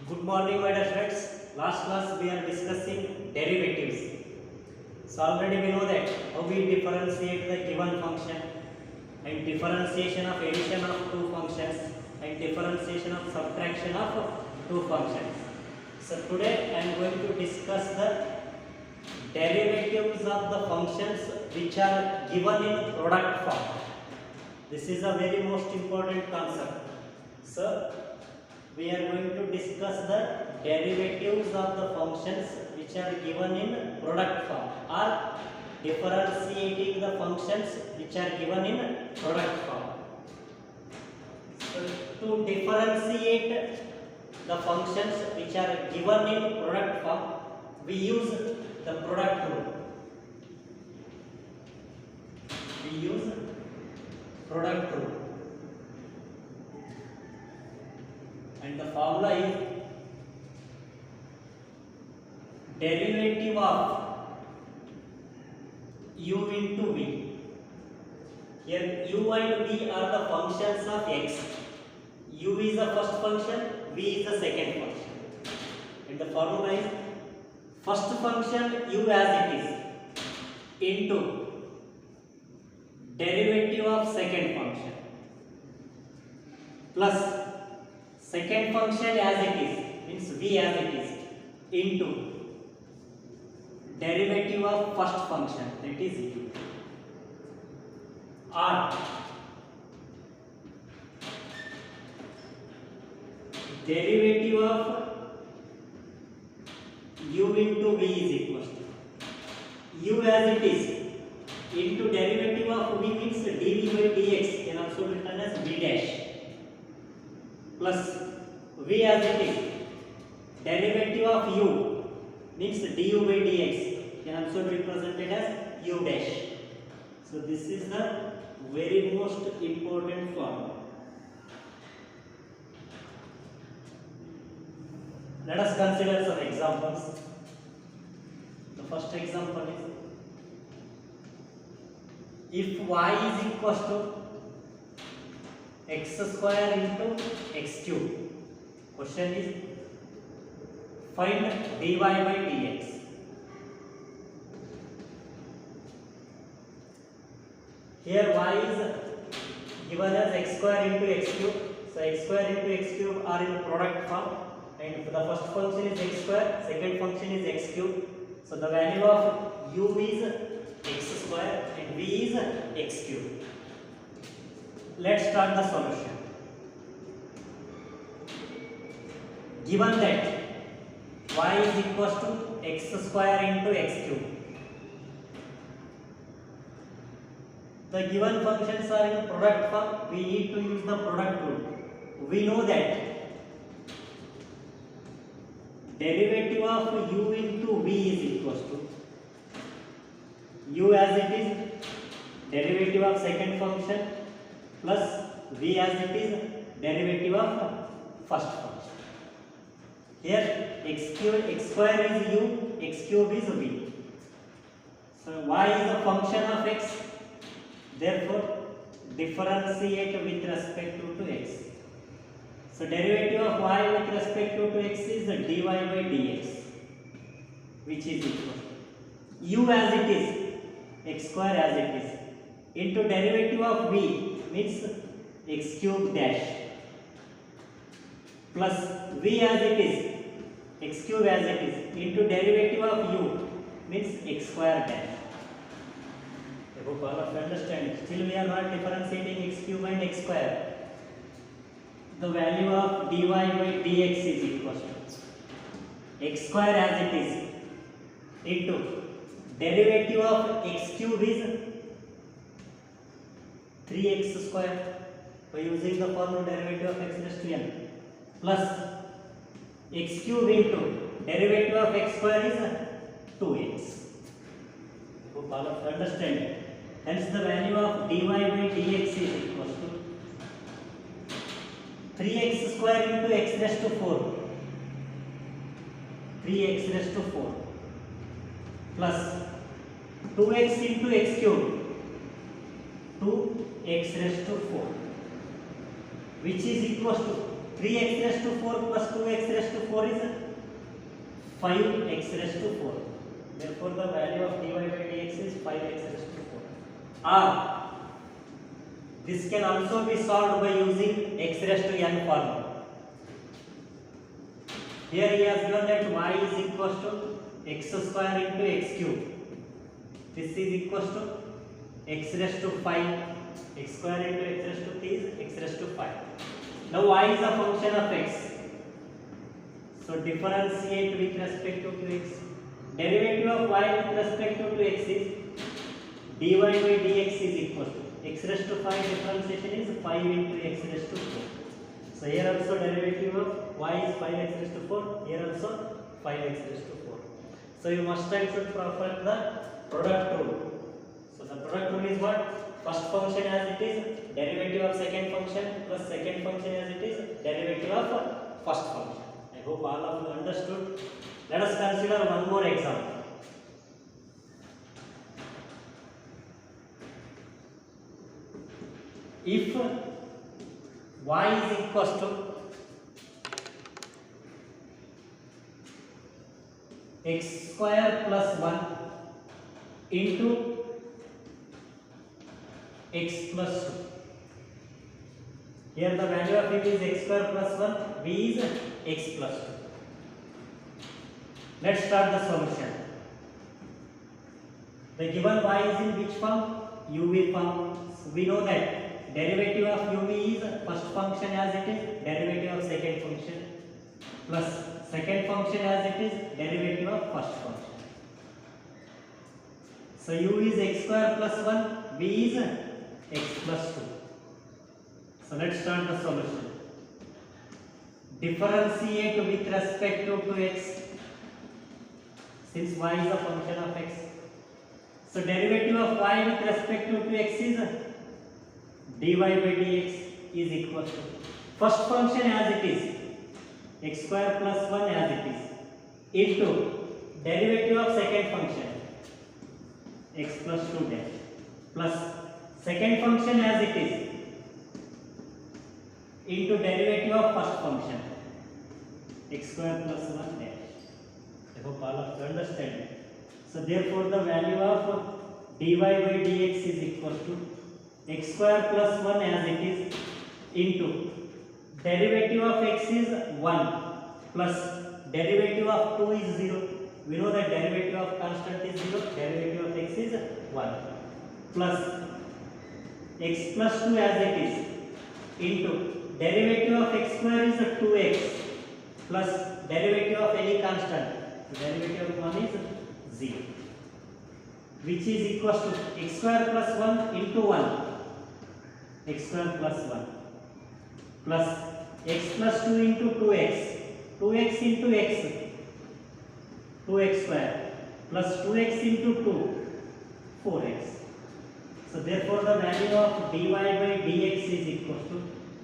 Good morning, my dear friends. Last class we are discussing derivatives. So already we know that how we differentiate the given function and differentiation of addition of two functions and differentiation of subtraction of two functions. So today I am going to discuss the derivatives of the functions which are given in product form. This is a very most important concept. So we are going to discuss the derivatives of the functions which are given in product form, or differentiating the functions which are given in product form. So to differentiate the functions which are given in product form, we use the product rule. We use product rule. And the formula is derivative of u into v. Here u and v are the functions of x. U is the first function, v is the second function. And the formula is first function u as it is into derivative of second function plus second function as it is, means v as it is, into derivative of first function, that is u, or derivative of u into v is equal to u as it is into derivative of v, means dv by dx can also be written as v dash, plus v as it is derivative of u, means du by dx can also be represented as u dash. So this is the very most important formula. Let us consider some examples. The first example is, if y is equal to x square into x cube, question is find dy by dx. Here y is given as x square into x cube, so x square into x cube are in product form, and the first function is x square, second function is x cube, so the value of u is x square and v is x cube. Let's start the solution. Given that y is equal to x square into x cube, the given functions are in product form, we need to use the product rule. We know that derivative of u into v is equal to u as it is derivative of second function plus v as it is derivative of first function. Here x square is u, x cube is v. So y is a function of x, therefore differentiate with respect to x. So derivative of y with respect to x is dy by dx, which is equal to u as it is, x square as it is, into derivative of v, means x cube dash, plus v as it is, x cube as it is, into derivative of u, means x square dash. I hope all of you understand. Still we are not differentiating x cube and x square. The value of dy by dx is equal to x square as it is into derivative of x cube is 3x square by using the formula derivative of x raised to n, plus x cube into derivative of x square is 2x. Hope all of you understand. Hence the value of dy by dx is equal to 3x square into x raised to 4, 3x raised to 4, plus 2x into x cube, 2x raised to 4, which is equal to 3x raised to 4 plus 2x raised to 4 is 5x raised to 4. Therefore, the value of dy by dx is 5x raised to 4. Or this can also be solved by using x raised to n formula. Here he has given that y is equals to x square into x cube. This is equals to x raised to 5. X square into x raised to 3 is x raised to 5. Now y is a function of x. So differentiate with respect to x. Derivative of y with respect to x is dy by dx is equals to x raised to 5 differentiation is 5 into x raised to 4. So here also derivative of y is 5x raised to 4. Here also 5x raised to 4. So you must and should perfect the product rule. So the product rule is what? First function as it is derivative of second function plus second function as it is derivative of first function. I hope all of you understood. Let us consider one more example. If y is equals to x square plus 1 into x plus 2. Here the value of it is x square plus 1, v is x plus 2. Let's start the solution. The given y is in which form? uv form. So we know that derivative of uv is first function as it is derivative of second function plus second function as it is derivative of first function. So u is x square plus 1, v is x plus 2. So let's start the solution. Differentiate with respect to x since y is a function of x. So derivative of y with respect to x is dy by dx is equal to first function as it is x square plus 1 as it is into derivative of second function x plus 2 dash plus second function as it is into derivative of first function x square plus 1 dash. I hope all of you understand. So therefore the value of dy by dx is equal to x square plus 1 as it is into derivative of x is 1 plus derivative of 2 is 0. We know that derivative of constant is 0, derivative of x is 1 plus x plus 2 as it is into derivative of x square is 2x plus derivative of any constant. So derivative of 1 is 0, which is equals to x square plus 1 into 1 x square plus 1 plus x plus 2 into 2x 2x into x 2x square plus 2x into 2 4x. So therefore the value of dy by dx is equal to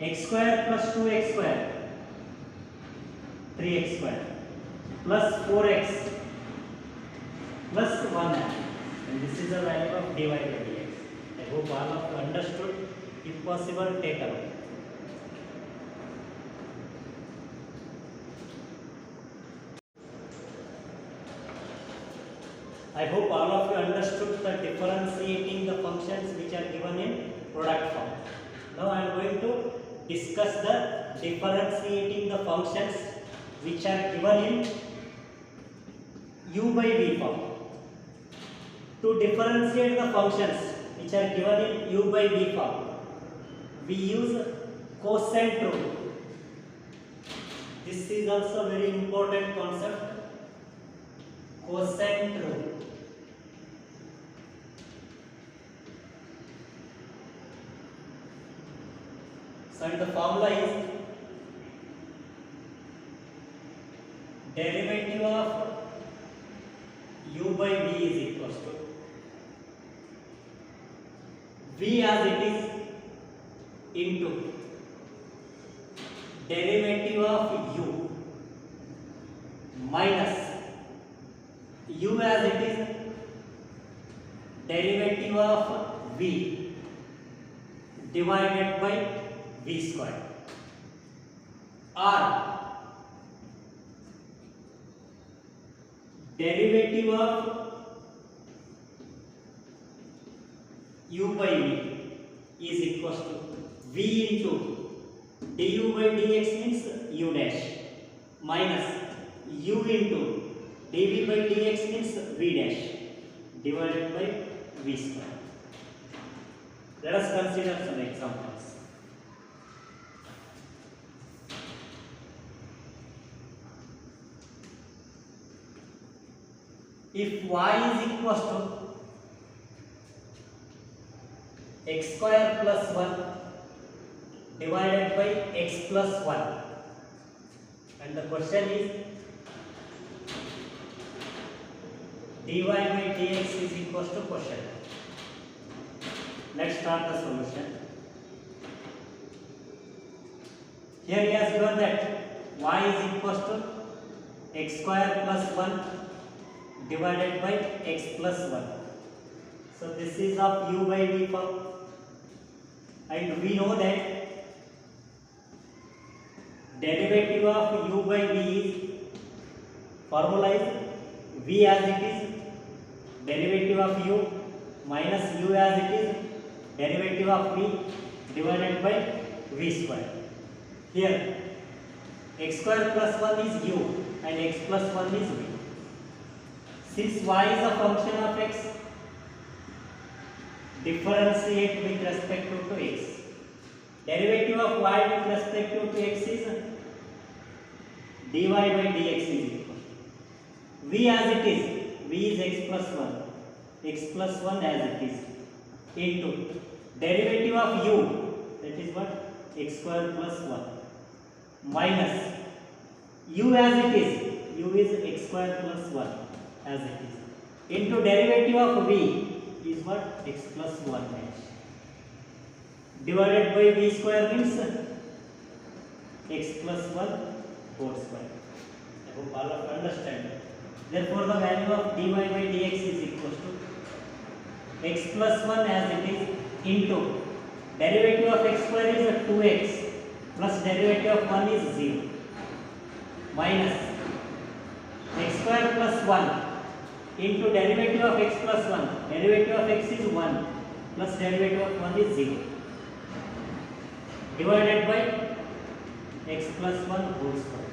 x square plus 2x square 3x square plus 4x plus 1, and this is the value of dy by dx. I hope all of you understood. If possible, take away. I hope all of you understood the differentiating the functions which are given in product form. Now I am going to discuss the differentiating the functions which are given in u by v form. To differentiate the functions which are given in u by v form, we use quotient rule. This is also very important concept. Quotient rule. So the formula is derivative of u by v is equals to v as it is into derivative of u minus u as it is derivative of v divided by v square. or derivative of u by v is equals to v into du by dx means u dash minus u into dv by dx means v dash divided by v square. Let us consider some examples. If y is equals to x square plus 1 divided by x plus 1, and the question is dy by dx is equals to question. Let's start the solution. Here he has given that y is equals to x square plus 1 divided by x plus 1. So this is of u by v form, and we know that derivative of u by v is formula is v as it is derivative of u minus u as it is derivative of v divided by v square. Here x square plus 1 is u and x plus 1 is v. Since y is a function of x, differentiate with respect to x. Derivative of y with respect to x is dy by dx is equal to v as it is, v is x plus 1 as it is, into derivative of u, that is what, x square plus 1, minus u as it is, u is x square plus 1 as it is, into derivative of v is what, x plus 1 dash, divided by v square means x plus 1 whole square. I hope all of you understand. Therefore the value of dy by dx is equal to x plus 1 as it is into derivative of x square is 2x plus derivative of 1 is 0 minus x square plus 1 into derivative of x plus 1, derivative of x is 1 plus derivative of 1 is 0 divided by x plus 1 whole square.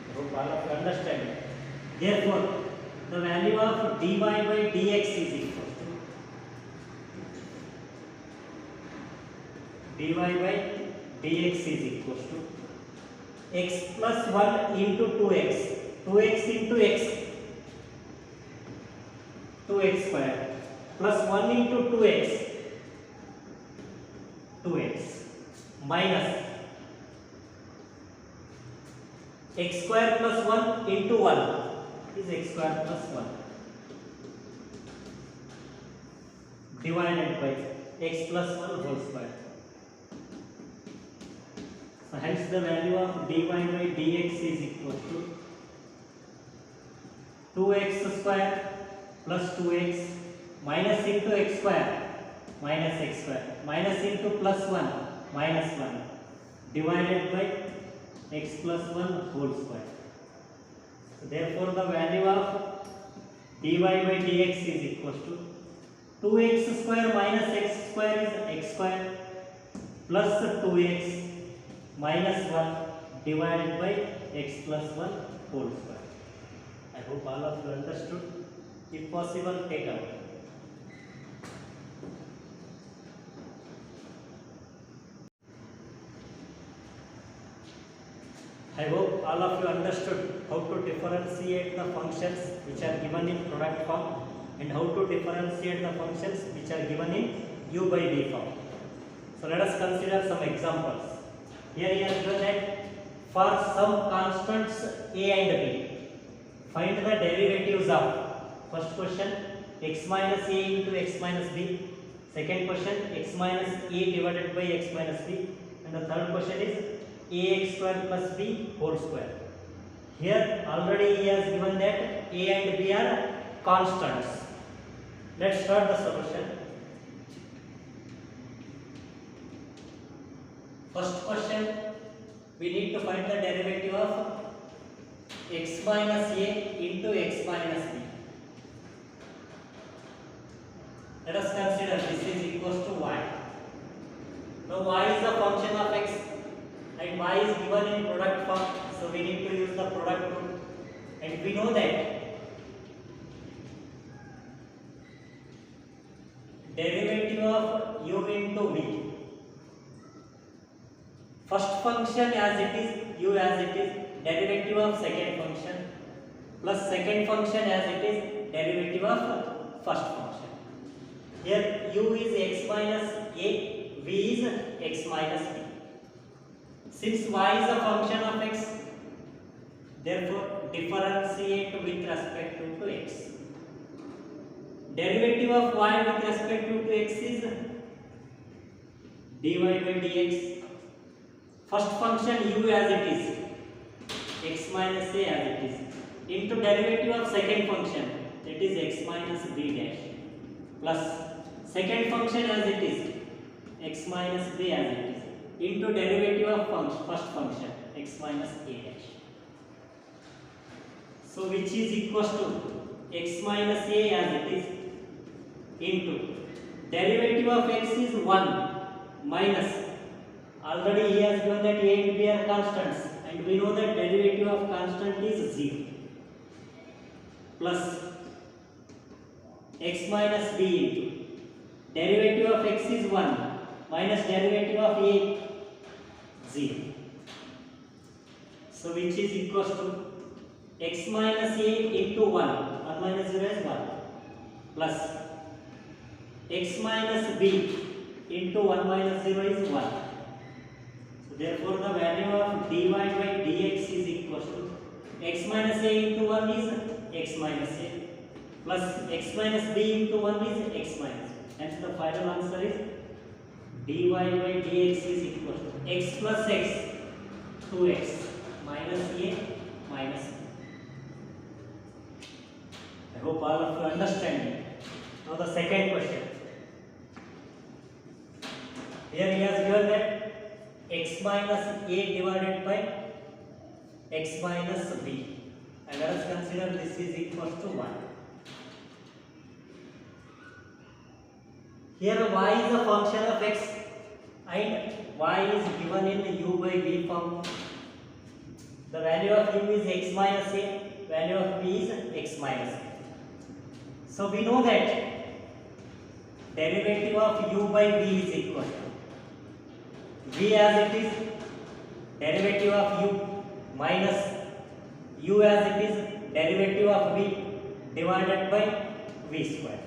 I hope all of you understand. Therefore the value of dy by dx is equal to dy by dx is equal to x plus 1 into 2x, 2x into x, 2x square plus 1 into 2x, 2x minus x square plus 1 into 1 is x square plus 1 divided by x plus 1 whole square. So hence the value of dy by dx is equal to 2x square plus 2x minus into x square minus x square minus into plus 1 minus 1 divided by x plus 1 whole square. So therefore the value of dy by dx is equal to 2x square minus x square is x square plus 2x minus 1 divided by x plus 1 whole square. I hope all of you understood. If possible, take out. I hope all of you understood how to differentiate the functions which are given in product form and how to differentiate the functions which are given in u by v form. So let us consider some examples. Here he has given that for some constants a and b, find the derivatives of, first question, x minus a into x minus b, second question, x minus a divided by x minus b, and the third question is ax square plus b whole square. Here already he has given that a and b are constants. Let's start the solution. First question, we need to find the derivative of x minus a into x minus b. Let us consider this is equals to y. Now y is a function of x and y is given in product form, so we need to use the product rule, and we know that derivative of u into v, first function as it is, u as it is, derivative of second function plus second function as it is, derivative of first function. Here u is x minus a, v is x minus b. Since y is a function of x, therefore differentiate with respect to x. Derivative of y with respect to x is dy by dx. First function u as it is, x minus a as it is, into derivative of second function, that is x minus b dash, plus second function as it is, x minus b as it is, into derivative of first function, x minus a dash. So which is equals to x minus a as it is into derivative of x is 1 minus, already he has given that a and b are constants and we know that derivative of constant is 0, plus x minus b into derivative of x is 1 minus derivative of a 0. So which is equals to x minus a into 1 minus 0 is 1, plus x minus b into 1 minus 0 is 1. So therefore the value of dy by dx is equals to x minus a into 1 is x minus a, plus x minus b into 1 is x minus a. Hence the final answer is dy by dx is equals to x plus x 2x minus a minus b. I hope all of you understand it. Now the second question. Here he has given that x minus a divided by x minus b, and let us consider this is equals to 1. Here y is a function of x and y is given in u by v form. The value of u is x minus a, value of b is x minus a. So we know that derivative of u by v is equal to v as it is, derivative of u minus u as it is, derivative of v divided by v square.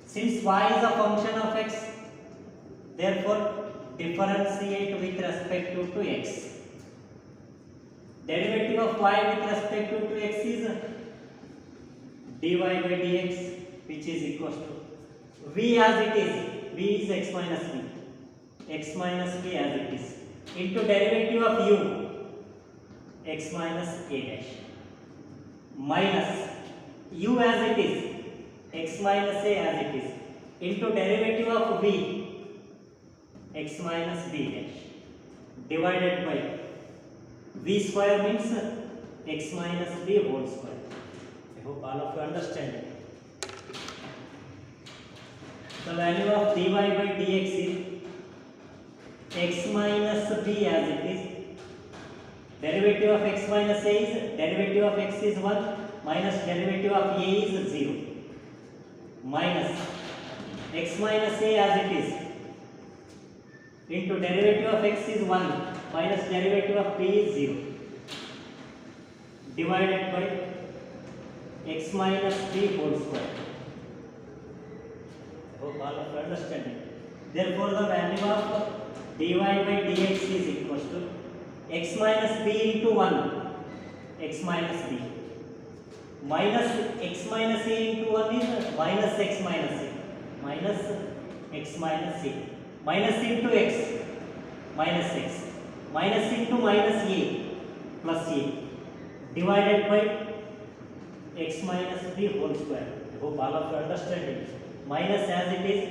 Since y is a function of x, therefore differentiate with respect to x. Derivative of y with respect to x is dy by dx, which is equals to v as it is, v is x minus b as it is, into derivative of u, x minus a dash, minus u as it is, x minus a as it is, into derivative of v, x minus b dash, divided by v square means x minus b whole square. I hope all of you understand it. The value of dy by dx is x minus b as it is, derivative of x minus a is, derivative of x is 1 minus derivative of a is 0, minus x minus a as it is, into derivative of x is 1 minus derivative of b is 0, divided by x minus b whole square. I hope all of you understand it. Therefore the value of dy by dx is equals to x minus b into 1, x minus b, minus x minus a into 1 is minus x minus a, minus x minus a, minus into x, minus x, minus into minus a, plus a, divided by x minus b whole square. I hope all of you understand it. Minus as it is,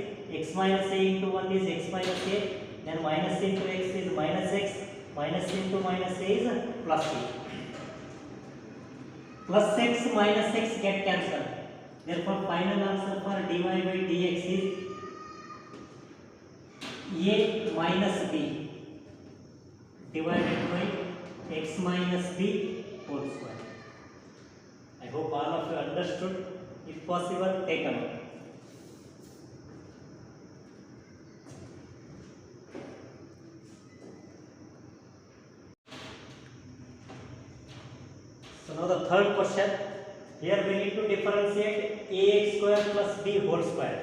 x minus a into 1 is x minus a, then minus into x is minus x, Minus into minus a is plus a. Plus x minus x get cancelled. Therefore, final answer for dy by dx is a minus b divided by x minus b whole square. I hope all of you understood. If possible, take a note. So now the third question. Here we need to differentiate ax square plus b whole square.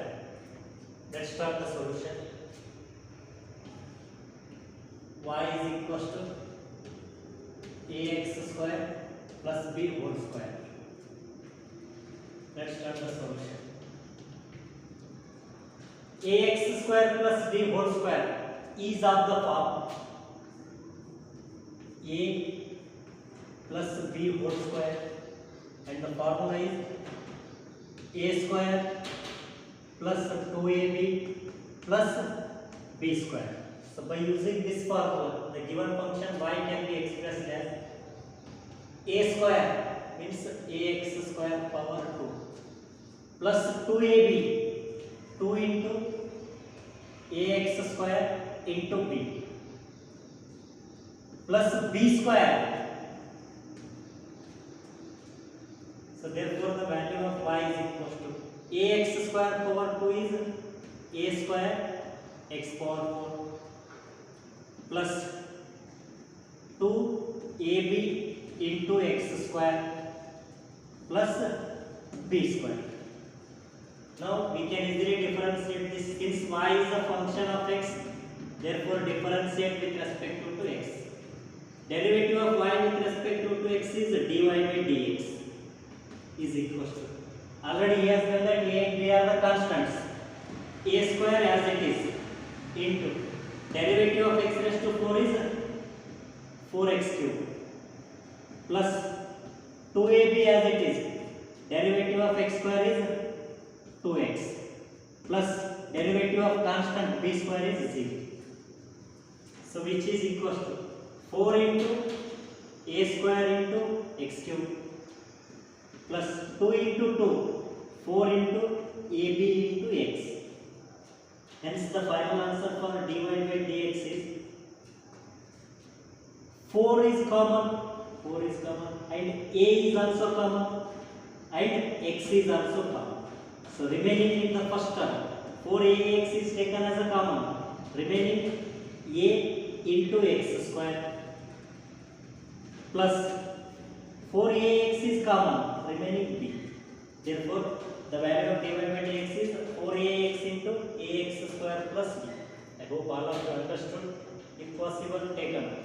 Let's start the solution. Y is equals to ax square plus b whole square. Let's start the solution. Ax square plus b whole square is of the form a plus b whole square, and the formula is a square plus 2ab plus b square. So by using this formula, the given function y can be expressed as a square means ax square power 2 plus 2ab, 2 into ax square into b, plus b square. So therefore the value of y is equals to ax square power 2 is a square x power 4 plus 2ab into x square plus b square. Now we can easily differentiate this. Since y is a function of x, therefore differentiate with respect to x. Derivative of y with respect to x is dy by dx is equals to, already he has done that a and b are the constants, a square as it is into derivative of x raised to 4 is 4x cube plus 2ab as it is, derivative of x square is 2x plus derivative of constant b square is 0. So which is equals to 4 into a square into x cube plus 2 into 2, 4 into ab into x. Hence the final answer for dy by dx is 4 is common, and a is also common and x is also common. So remaining in the first term, 4ax is taken as a common, remaining a into x square plus 4ax is common, remaining b. Therefore, the value of dy by dx is 4ax into ax square plus b. I hope all of you understood. If possible, take a note.